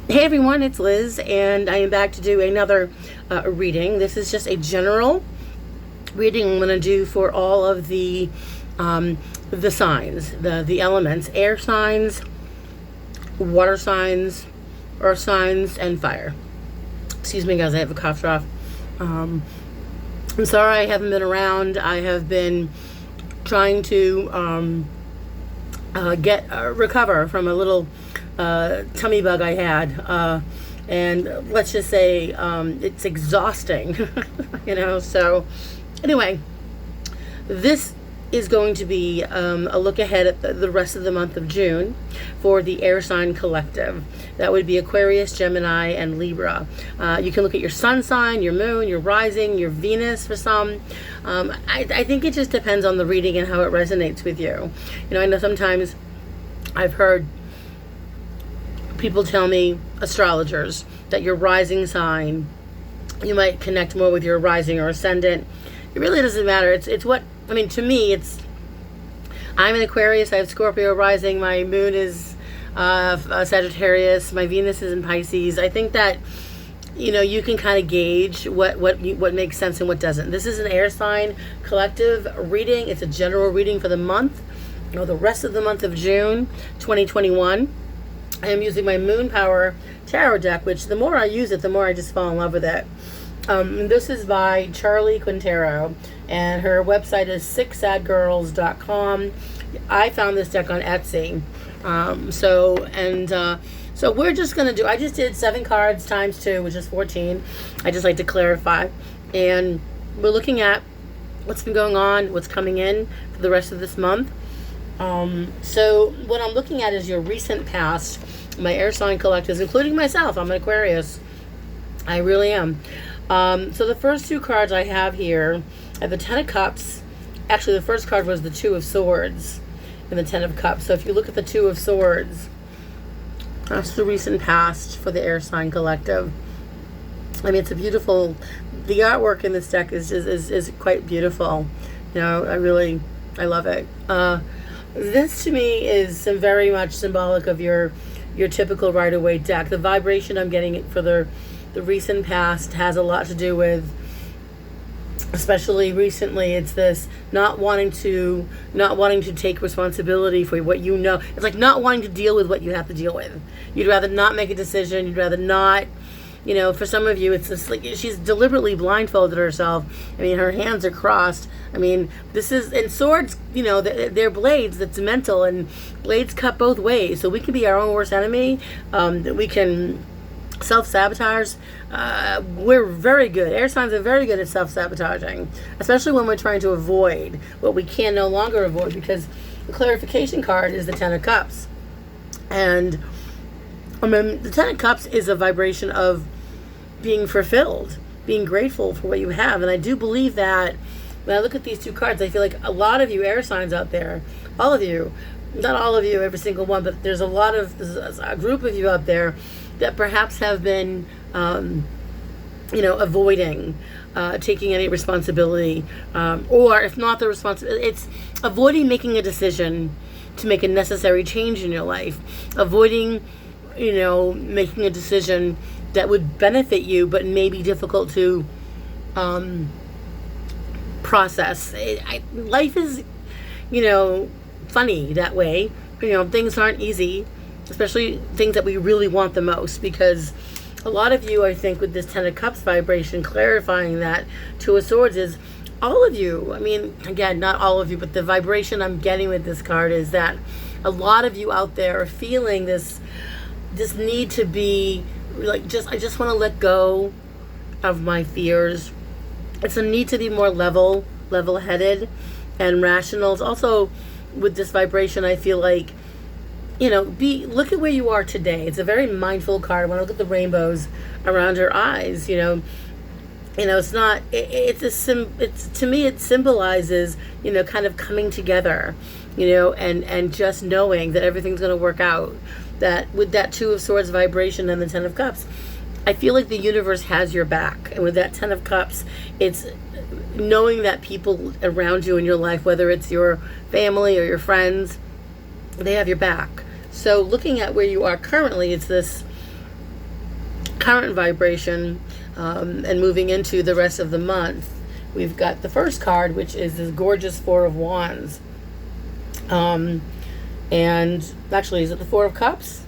Hey everyone, it's Liz, and I am back to do another reading. This is just a general reading I'm going to do for all of the signs, the elements: air signs, water signs, earth signs, and fire. Excuse me, guys, I have a cough drop. I'm sorry I haven't been around. I have been trying to recover from a little tummy bug I had, and let's just say it's exhausting, So anyway, this is going to be a look ahead at the rest of the month of June for the air sign collective. That would be Aquarius, Gemini, and Libra. You can look at your sun sign, your moon, your rising, your Venus for some. I think it just depends on the reading and how it resonates with you. I know sometimes I've heard people tell me, astrologers, that your rising sign, you might connect more with your rising or ascendant. It really doesn't matter. It's what, to me, I'm an Aquarius, I have Scorpio rising, my moon is Sagittarius, my Venus is in Pisces. I think that, you can kind of gauge what makes sense and what doesn't. This is an air sign collective reading. It's a general reading for the month, the rest of the month of June 2021. I am using my Moon Power Tarot deck, which the more I use it, the more I just fall in love with it. This is by Charlie Quintero, and her website is sixsadgirls.com. I found this deck on Etsy. So we're just going to do, I just did 7 cards times 2, which is 14. I just like to clarify. And we're looking at what's been going on, what's coming in for the rest of this month. So what I'm looking at is your recent past, my air sign collectives, including myself. I'm an Aquarius. I really am. So the first 2 cards I have here, I have the 10 of Cups. Actually, the first card was the 2 of Swords and the 10 of Cups. So if you look at the 2 of Swords, that's the recent past for the air sign collective. It's a beautiful, the artwork in this deck is quite beautiful. I love it. This to me is very much symbolic of your typical Rider-Waite deck. The vibration I'm getting for the recent past has a lot to do with, especially recently, it's this not wanting to take responsibility for what you know. It's like not wanting to deal with what you have to deal with. You'd rather not make a decision. You'd rather not. For some of you, it's just like she's deliberately blindfolded herself. Her hands are crossed. This is, and swords, they're blades. That's mental, and blades cut both ways. So we can be our own worst enemy. We can self-sabotage. We're very good. Air signs are very good at self-sabotaging, especially when we're trying to avoid what we can no longer avoid, because the clarification card is the 10 of Cups. And the 10 of Cups is a vibration of being fulfilled, being grateful for what you have. And I do believe that when I look at these 2 cards, I feel like a lot of you air signs out there, all of you, not all of you, every single one, but there's a group of you out there that perhaps have been, avoiding taking any responsibility, or if not the responsibility, it's avoiding making a decision to make a necessary change in your life, avoiding making a decision that would benefit you but may be difficult to process. Life is, funny that way. Things aren't easy, especially things that we really want the most, because a lot of you, I think, with this 10 of Cups vibration, clarifying that 2 of Swords is all of you. Again, not all of you, but the vibration I'm getting with this card is that a lot of you out there are feeling this need to be like, I just want to let go of my fears. It's a need to be more level-headed and rational. It's also, with this vibration, I feel like, look at where you are today. It's a very mindful card. When I look at the rainbows around her eyes, it's not, it's to me, it symbolizes, kind of coming together, and just knowing that everything's going to work out. That with that 2 of Swords vibration and the 10 of Cups, I feel like the universe has your back. And with that 10 of Cups, it's knowing that people around you in your life, whether it's your family or your friends, they have your back. So looking at where you are currently, it's this current vibration, and moving into the rest of the month, we've got the first card, which is this gorgeous Four of Wands. And actually, is it the Four of Cups?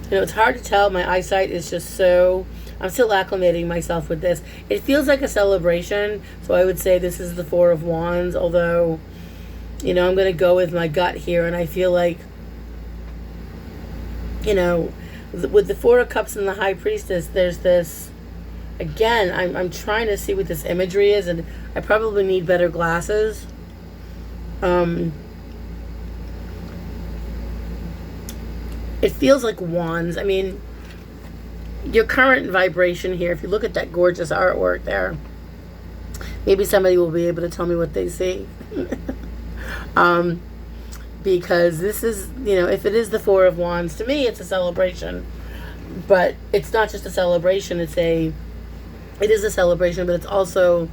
It's hard to tell. My eyesight is just so... I'm still acclimating myself with this. It feels like a celebration, so I would say this is the Four of Wands, although, I'm going to go with my gut here, and I feel like, with the Four of Cups and the High Priestess, there's this... Again, I'm trying to see what this imagery is, and I probably need better glasses. It feels like wands. I mean, your current vibration here, if you look at that gorgeous artwork there, maybe somebody will be able to tell me what they see. Because this is, if it is the Four of Wands, to me it's a celebration. But it's not just a celebration, it is a celebration, but it's also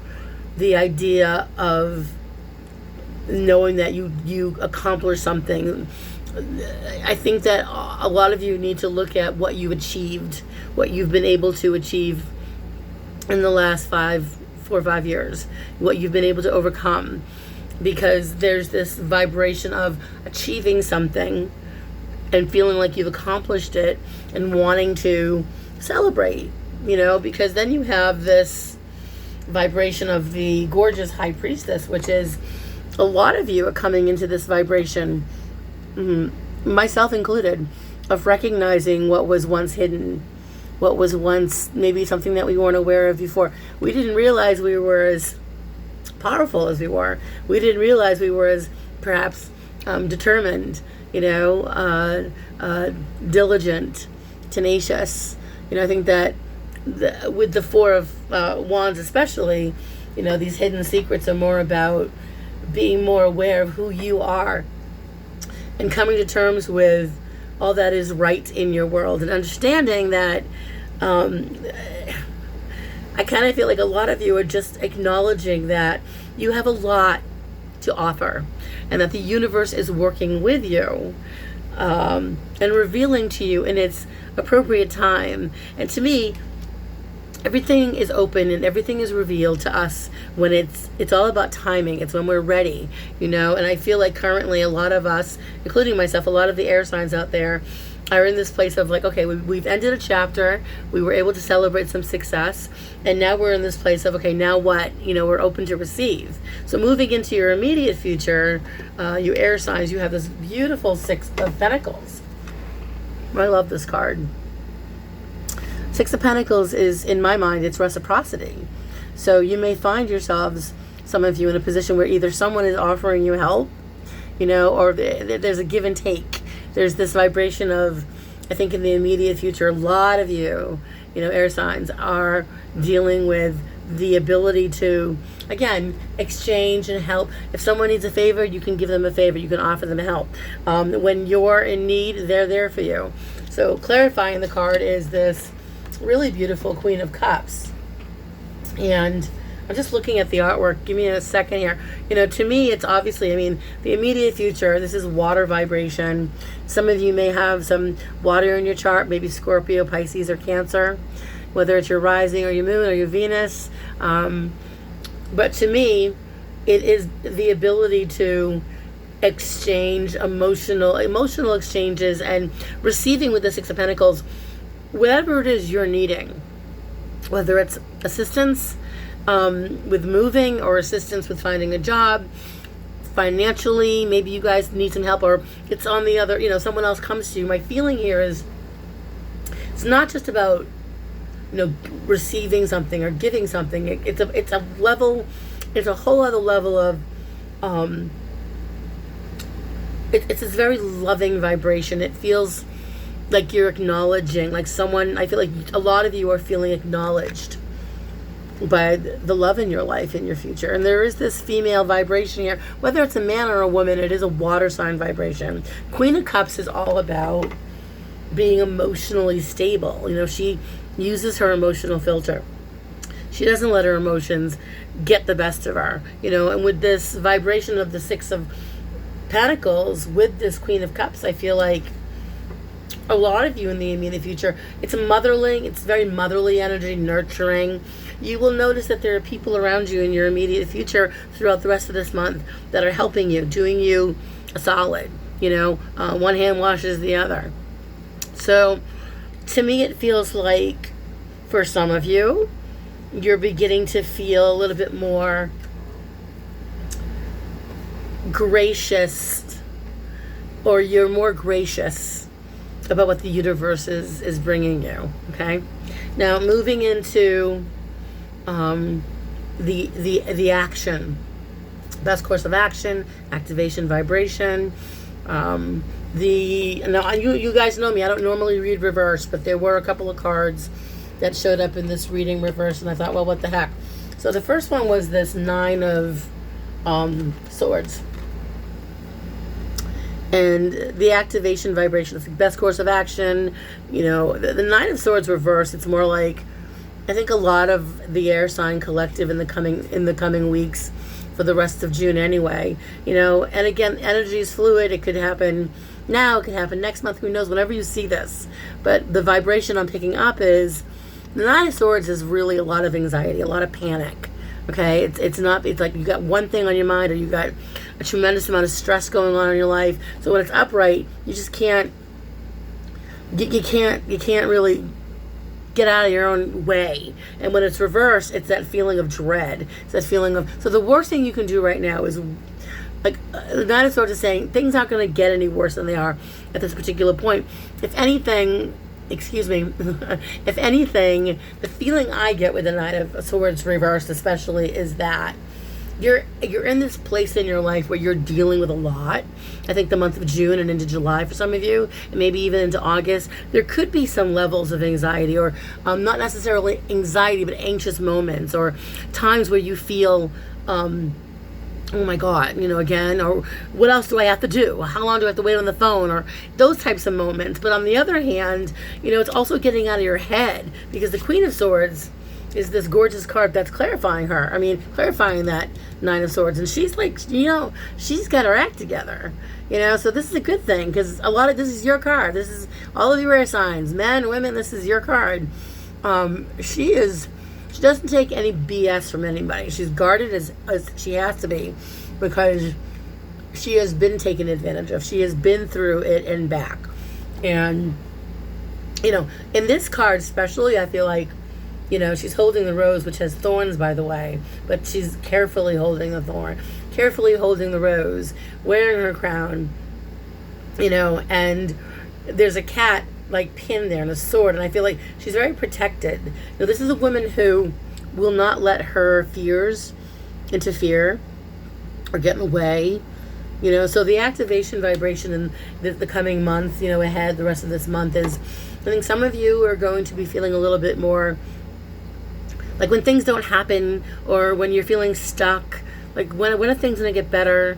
the idea of knowing that you accomplished something. I think that a lot of you need to look at what you've achieved, what you've been able to achieve in the last 4 or 5 years, what you've been able to overcome, because there's this vibration of achieving something and feeling like you've accomplished it and wanting to celebrate, because then you have this vibration of the gorgeous High Priestess, which is a lot of you are coming into this vibration, myself included, of recognizing what was once hidden, what was once maybe something that we weren't aware of before. We didn't realize we were as powerful as we were. We didn't realize we were as perhaps determined, diligent, tenacious. I think that with the Four of Wands especially, these hidden secrets are more about being more aware of who you are and coming to terms with all that is right in your world, and understanding that I kind of feel like a lot of you are just acknowledging that you have a lot to offer and that the universe is working with you, and revealing to you in its appropriate time. And to me, everything is open and everything is revealed to us when it's all about timing. It's when we're ready, and I feel like currently a lot of us, including myself, a lot of the air signs out there are in this place of like, okay, we've ended a chapter, we were able to celebrate some success, and now we're in this place of, okay, now what? We're open to receive. So moving into your immediate future, you air signs, you have this beautiful Six of Pentacles. I love this card. Six of Pentacles is, in my mind, it's reciprocity. So you may find yourselves, some of you, in a position where either someone is offering you help, or there's a give and take. There's this vibration of, I think in the immediate future, a lot of you, air signs, are dealing with the ability to, again, exchange and help. If someone needs a favor, you can give them a favor. You can offer them help. When you're in need, they're there for you. So clarifying the card is this really beautiful Queen of Cups. And I'm just looking at the artwork. Give me a second here. To me, it's obviously, the immediate future, this is water vibration. Some of you may have some water in your chart, maybe Scorpio, Pisces, or Cancer, whether it's your rising or your moon or your Venus. But to me, it is the ability to exchange emotional exchanges and receiving with the Six of Pentacles, whatever it is you're needing, whether it's assistance with moving or assistance with finding a job, financially, maybe you guys need some help, or it's on the other, someone else comes to you. My feeling here is it's not just about, receiving something or giving something. It's a level, it's a whole other level of, it's this very loving vibration. It feels like you're acknowledging, like someone, I feel like a lot of you are feeling acknowledged by the love in your life, in your future. And there is this female vibration here, whether it's a man or a woman. It is a water sign vibration. Queen of Cups is all about being emotionally stable. She uses her emotional filter. She doesn't let her emotions get the best of her, and with this vibration of the Six of Pentacles with this Queen of Cups, I feel like a lot of you in the immediate future, it's very motherly energy, nurturing. You will notice that there are people around you in your immediate future throughout the rest of this month that are helping you, doing you a solid. One hand washes the other. So to me, it feels like for some of you, you're beginning to feel a little bit more gracious, or you're more gracious about what the universe is bringing you. Okay, now moving into the action, best course of action, activation, vibration. Now you guys know me. I don't normally read reverse, but there were a couple of cards that showed up in this reading reverse, and I thought, well, what the heck? So the first one was this 9 of Swords. And the activation vibration is the best course of action. The 9 of Swords reverse, it's more like, I think a lot of the air sign collective in the coming weeks, for the rest of June anyway. And again, energy is fluid. It could happen now, it could happen next month, who knows, whenever you see this. But the vibration I'm picking up is, the 9 of Swords is really a lot of anxiety, a lot of panic. Okay, it's like you got one thing on your mind, or you got a tremendous amount of stress going on in your life. So when it's upright, you just can't really get out of your own way. And when it's reversed, it's that feeling of dread. It's that feeling of, so the worst thing you can do right now is, like, the 9 of Swords is saying things aren't going to get any worse than they are at this particular point. If anything, if anything, the feeling I get with the 9 of Swords reversed especially is that you're in this place in your life where you're dealing with a lot. I think the month of June and into July for some of you, and maybe even into August, there could be some levels of anxiety, or not necessarily anxiety, but anxious moments, or times where you feel oh my God, again, or what else do I have to do? How long do I have to wait on the phone? Or those types of moments. But on the other hand, it's also getting out of your head, because the Queen of Swords is this gorgeous card that's clarifying that 9 of Swords. And she's like, she's got her act together. So this is a good thing, because this is your card. This is all of your air signs, men, women, this is your card. She doesn't take any BS from anybody. She's guarded as she has to be, because she has been taken advantage of. She has been through it and back. And, in this card especially, I feel like, she's holding the rose, which has thorns, by the way, but she's carefully holding the thorn, carefully holding the rose, wearing her crown, and there's a cat like pinned there and a sword, and I feel like she's very protected. This is a woman who will not let her fears interfere or get in the way. So the activation vibration in the coming month, ahead, the rest of this month, is, I think some of you are going to be feeling a little bit more like when things don't happen, or when you're feeling stuck, like when are things going to get better.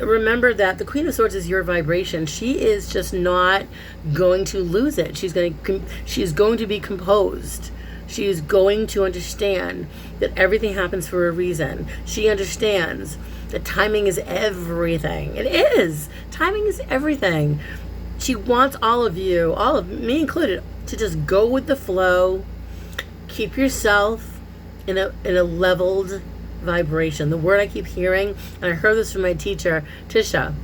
Remember that the Queen of Swords is your vibration. She is just not going to lose it. She's going to be composed. She is going to understand that everything happens for a reason. She understands that timing is everything. It is. Timing is everything. She wants all of you, all of me included, to just go with the flow. Keep yourself in a leveled vibration. The word I keep hearing, and I heard this from my teacher, Tish Agri,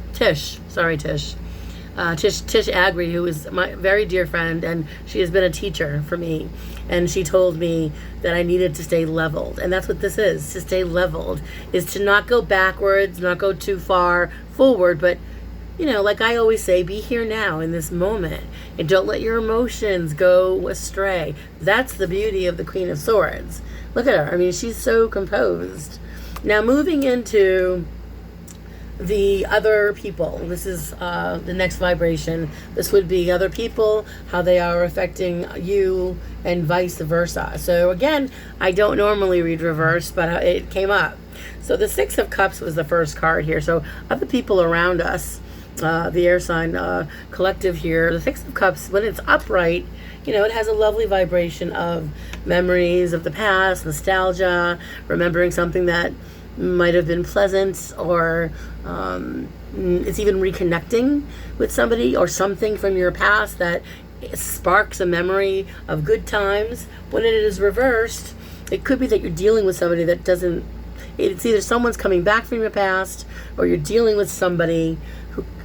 who is my very dear friend, and she has been a teacher for me, and she told me that I needed to stay leveled. And that's what this is. To stay leveled is to not go backwards, not go too far forward, but like I always say, be here now in this moment, and don't let your emotions go astray. That's the beauty of the Queen of Swords. Look at her. She's so composed. Now, moving into the other people. This is the next vibration. This would be other people, how they are affecting you, and vice versa. So again, I don't normally read reverse, but it came up. So the 6 of Cups was the first card here. So other people around us, the air sign collective here, the 6 of Cups, when it's upright, it has a lovely vibration of memories of the past, nostalgia, remembering something that might have been pleasant, or it's even reconnecting with somebody or something from your past that sparks a memory of good times. When it is reversed, it could be that you're dealing with somebody that doesn't, it's either someone's coming back from your past, or you're dealing with somebody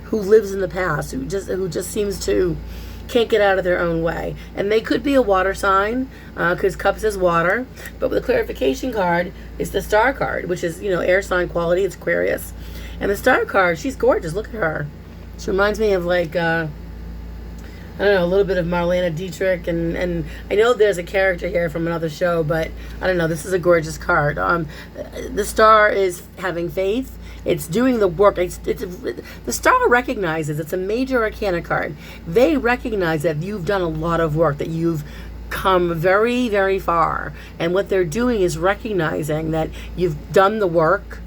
who lives in the past, who just seems to can't get out of their own way. And they could be a water sign, because cups is water. But with the clarification card, it's the star card, which is, air sign quality. It's Aquarius. And the star card, she's gorgeous. Look at her. She reminds me of like, I don't know, a little bit of Marlene Dietrich. And I know there's a character here from another show, but I don't know. This is a gorgeous card. The star is having faith. It's doing the work. The star recognizes, it's a major arcana card. They recognize that you've done a lot of work, that you've come very, very far. And what they're doing is recognizing that you've done the work,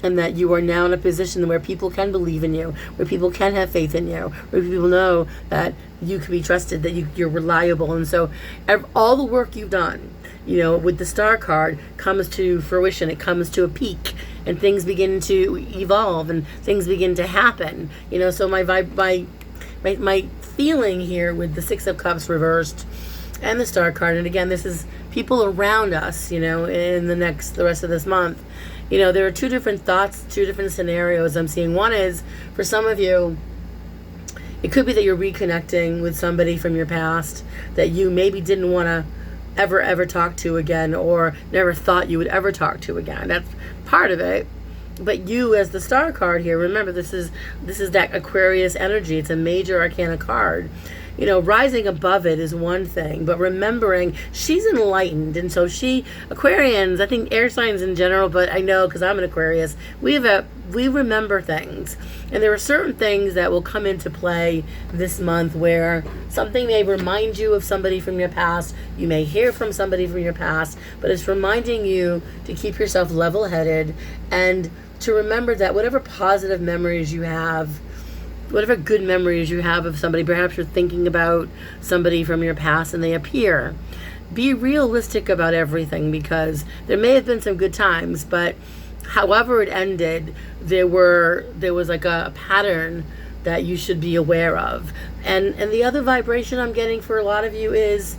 and that you are now in a position where people can believe in you, where people can have faith in you, where people know that you can be trusted, that you're reliable. And so all the work you've done, with the star card, comes to fruition. It comes to a peak, and things begin to evolve, and things begin to happen. So my feeling here with the Six of Cups reversed and the star card, and again, this is people around us, in the rest of this month. There are two different thoughts, two different scenarios I'm seeing. One is, for some of you, it could be that you're reconnecting with somebody from your past that you maybe didn't want to ever talk to again, or never thought you would ever talk to again. That's part of it. But you, as the star card here, remember, this is that Aquarius energy. It's a major arcana card. Rising above it is one thing, but remembering she's enlightened. And so Aquarians, I think air signs in general, but I know because I'm an Aquarius, we remember things. And there are certain things that will come into play this month where something may remind you of somebody from your past. You may hear from somebody from your past, but it's reminding you to keep yourself level-headed and to remember that whatever positive memories you have, whatever good memories you have of somebody, perhaps you're thinking about somebody from your past and they appear. Be realistic about everything, because there may have been some good times, but however it ended, there was like a pattern that you should be aware of. And the other vibration I'm getting for a lot of you is,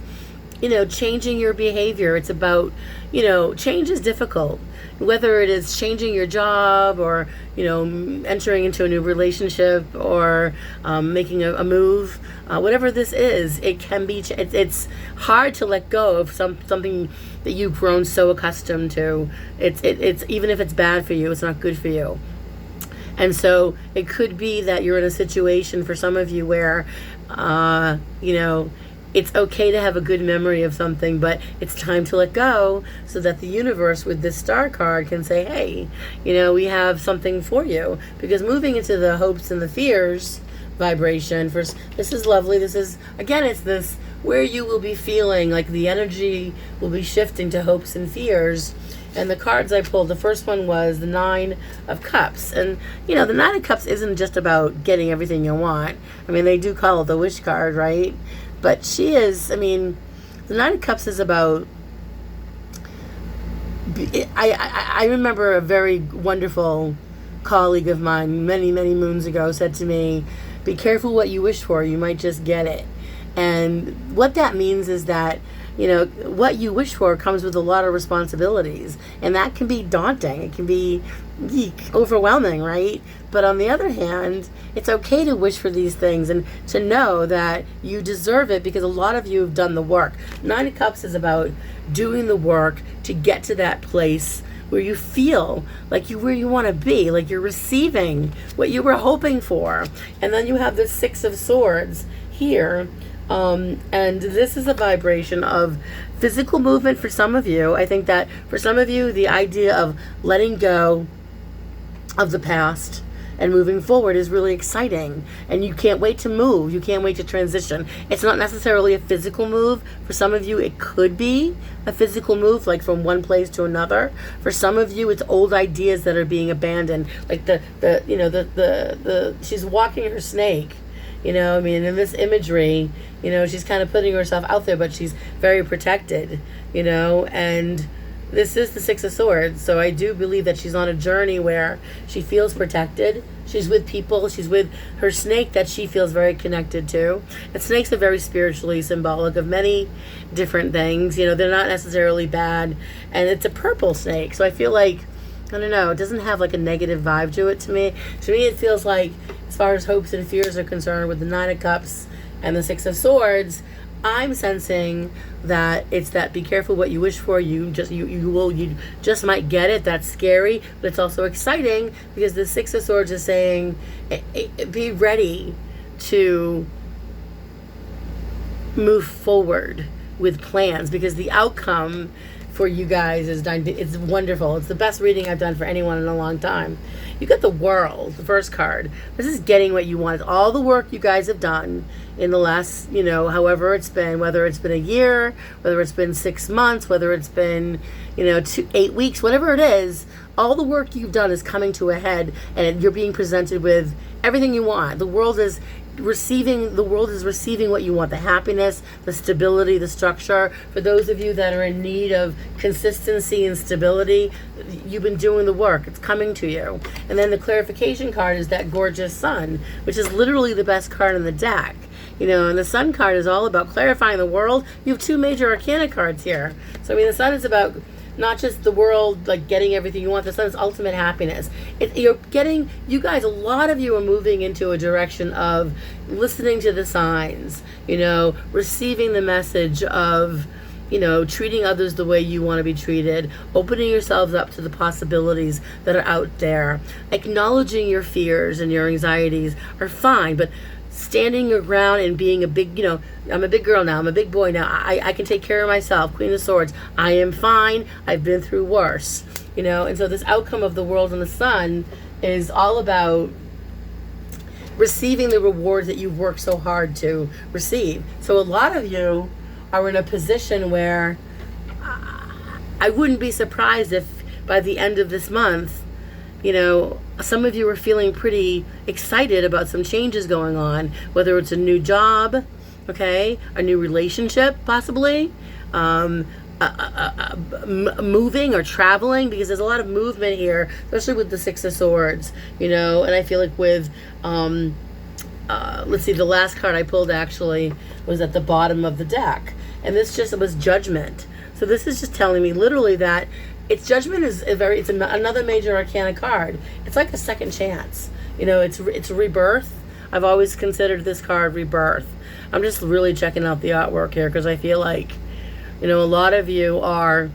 changing your behavior. It's about, change is difficult. Whether it is changing your job, or entering into a new relationship, or making a move, whatever this is, it can be. It's hard to let go of something that you've grown so accustomed to. It's even if it's bad for you, it's not good for you. And so it could be that you're in a situation for some of you where, it's okay to have a good memory of something, but it's time to let go, so that the universe with this star card can say, hey, we have something for you. Because moving into the hopes and the fears vibration, this is lovely. This is, again, it's this where you will be feeling like the energy will be shifting to hopes and fears. And the cards I pulled, the first one was the Nine of Cups. And, the Nine of Cups isn't just about getting everything you want. I mean, they do call it the wish card, right? But the Nine of Cups is about, I remember a very wonderful colleague of mine many, many moons ago said to me, be careful what you wish for, you might just get it. And what that means is that, what you wish for comes with a lot of responsibilities, and that can be daunting. It can be overwhelming, right? But on the other hand, it's okay to wish for these things and to know that you deserve it, because a lot of you have done the work. Nine of Cups is about doing the work to get to that place where you feel like where you want to be, like you're receiving what you were hoping for. And then you have the Six of Swords here. And this is a vibration of physical movement for some of you. I think that for some of you, the idea of letting go of the past and moving forward is really exciting. And you can't wait to move. You can't wait to transition. It's not necessarily a physical move. For some of you, it could be a physical move, like from one place to another. For some of you, it's old ideas that are being abandoned. Like she's walking her snake. In this imagery, she's kind of putting herself out there, but she's very protected, and this is the Six of Swords, so I do believe that she's on a journey where she feels protected. She's with people. She's with her snake that she feels very connected to. And snakes are very spiritually symbolic of many different things. You know, they're not necessarily bad. And it's a purple snake, so I feel like, I don't know, it doesn't have like a negative vibe to it to me. To me, it feels like, as far as hopes and fears are concerned, with the Nine of Cups and the Six of Swords, I'm sensing that it's that be careful what you wish for. You just might get it. That's scary, but it's also exciting because the Six of Swords is saying, be ready to move forward with plans, because the outcome for you guys is it's wonderful. It's the best reading I've done for anyone in a long time. You got the World, the first card. This is getting what you want. All the work you guys have done in the last, however it's been, whether it's been a year, whether it's been 6 months, whether it's been, 8 weeks, whatever it is, all the work you've done is coming to a head, and you're being presented with everything you want. The world is receiving what you want, the happiness, the stability, the structure. For those of you that are in need of consistency and stability, you've been doing the work. It's coming to you. And then the clarification card is that gorgeous sun, which is literally the best card in the deck. And the sun card is all about clarifying the world. You have 2 major arcana cards here. So the sun is about not just the world, like getting everything you want. The sun is ultimate happiness. You guys, a lot of you are moving into a direction of listening to the signs, receiving the message of, treating others the way you want to be treated, opening yourselves up to the possibilities that are out there. Acknowledging your fears and your anxieties are fine, but standing your ground and being a big, I'm a big girl now, I'm a big boy now, I can take care of myself. Queen of Swords, I am fine, I've been through worse, and so this outcome of the World and the sun is all about receiving the rewards that you've worked so hard to receive. So a lot of you are in a position where I wouldn't be surprised if by the end of this month, some of you are feeling pretty excited about some changes going on, whether it's a new job, okay, a new relationship, possibly, moving or traveling, because there's a lot of movement here, especially with the Six of Swords, and I feel like with, let's see, the last card I pulled actually was at the bottom of the deck, and this just was Judgment. So this is just telling me literally that Judgment is another major arcana card. It's like a second chance. It's rebirth. I've always considered this card rebirth. I'm just really checking out the artwork here because I feel like, a lot of you are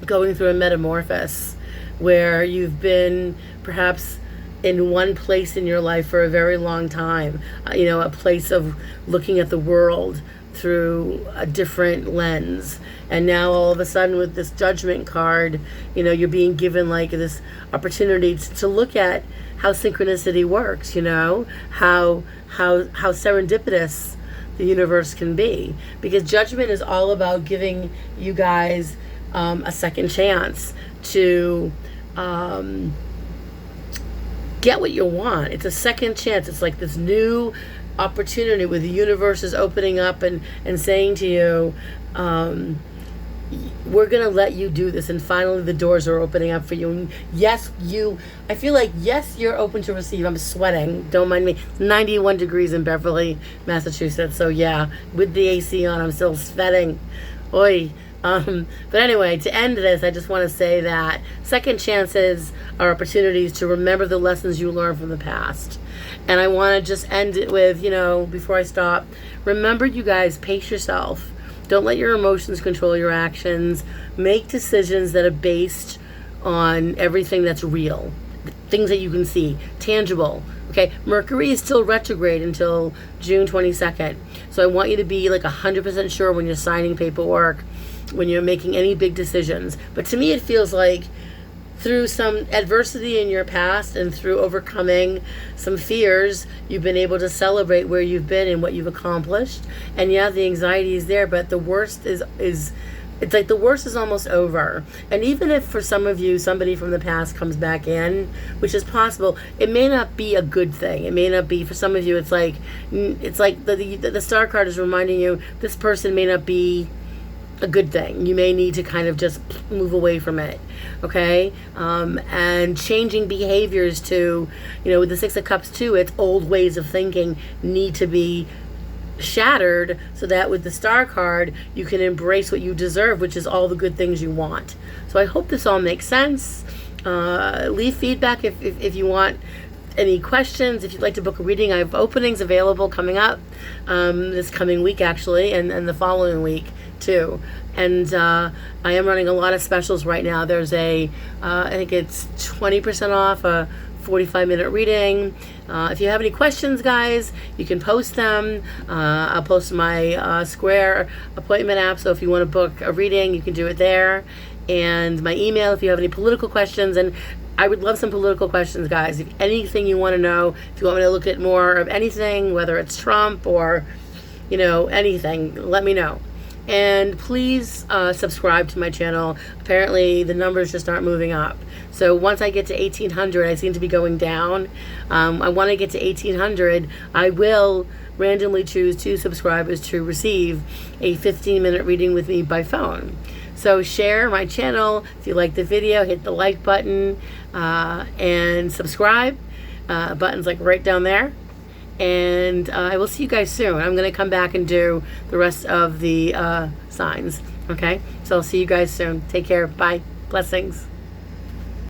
going through a metamorphosis where you've been perhaps in one place in your life for a very long time. A place of looking at the world through a different lens, and now all of a sudden with this Judgment card, you're being given like this opportunity to look at how synchronicity works, how serendipitous the universe can be, because Judgment is all about giving you guys a second chance to get what you want. It's a second chance. It's like this new opportunity where the universe is opening up and saying to you, we're going to let you do this, and finally the doors are opening up for you. And I feel like, yes, you're open to receive. I'm sweating, don't mind me. 91 degrees in Beverly, Massachusetts, so yeah, with the AC on, I'm still sweating. Oi. But anyway, to end this, I just want to say that second chances are opportunities to remember the lessons you learned from the past. And I want to just end it with, before I stop, remember, you guys, pace yourself. Don't let your emotions control your actions. Make decisions that are based on everything that's real, things that you can see, tangible. Okay, Mercury is still retrograde until June 22nd. So I want you to be like 100% sure when you're signing paperwork, when you're making any big decisions. But to me, it feels like through some adversity in your past and through overcoming some fears, you've been able to celebrate where you've been and what you've accomplished. And yeah, the anxiety is there, but the worst is it's like the worst is almost over. And even if for some of you, somebody from the past comes back in, which is possible, it may not be a good thing. It may not be, for some of you, it's like the star card is reminding you this person may not be a good thing. You may need to kind of just move away from it, okay? And changing behaviors to, with the Six of Cups too, it's old ways of thinking need to be shattered, so that with the Star card, you can embrace what you deserve, which is all the good things you want. So I hope this all makes sense. Leave feedback if you want any questions. If you'd like to book a reading, I have openings available coming up this coming week, actually, and the following week too. And I am running a lot of specials right now. There's I think it's 20% off a 45-minute reading. If you have any questions, guys, you can post them. I'll post my Square appointment app, so if you want to book a reading, you can do it there. And my email if you have any political questions. And I would love some political questions, guys. If anything you want to know, if you want me to look at more of anything, whether it's Trump or, anything, let me know. And please subscribe to my channel. Apparently the numbers just aren't moving up. So once I get to 1,800, I seem to be going down. I want to get to 1,800. I will randomly choose 2 subscribers to receive a 15-minute reading with me by phone. So share my channel. If you like the video, hit the like button and subscribe. Button's like right down there. And I will see you guys soon. I'm going to come back and do the rest of the signs. Okay? So I'll see you guys soon. Take care. Bye. Blessings.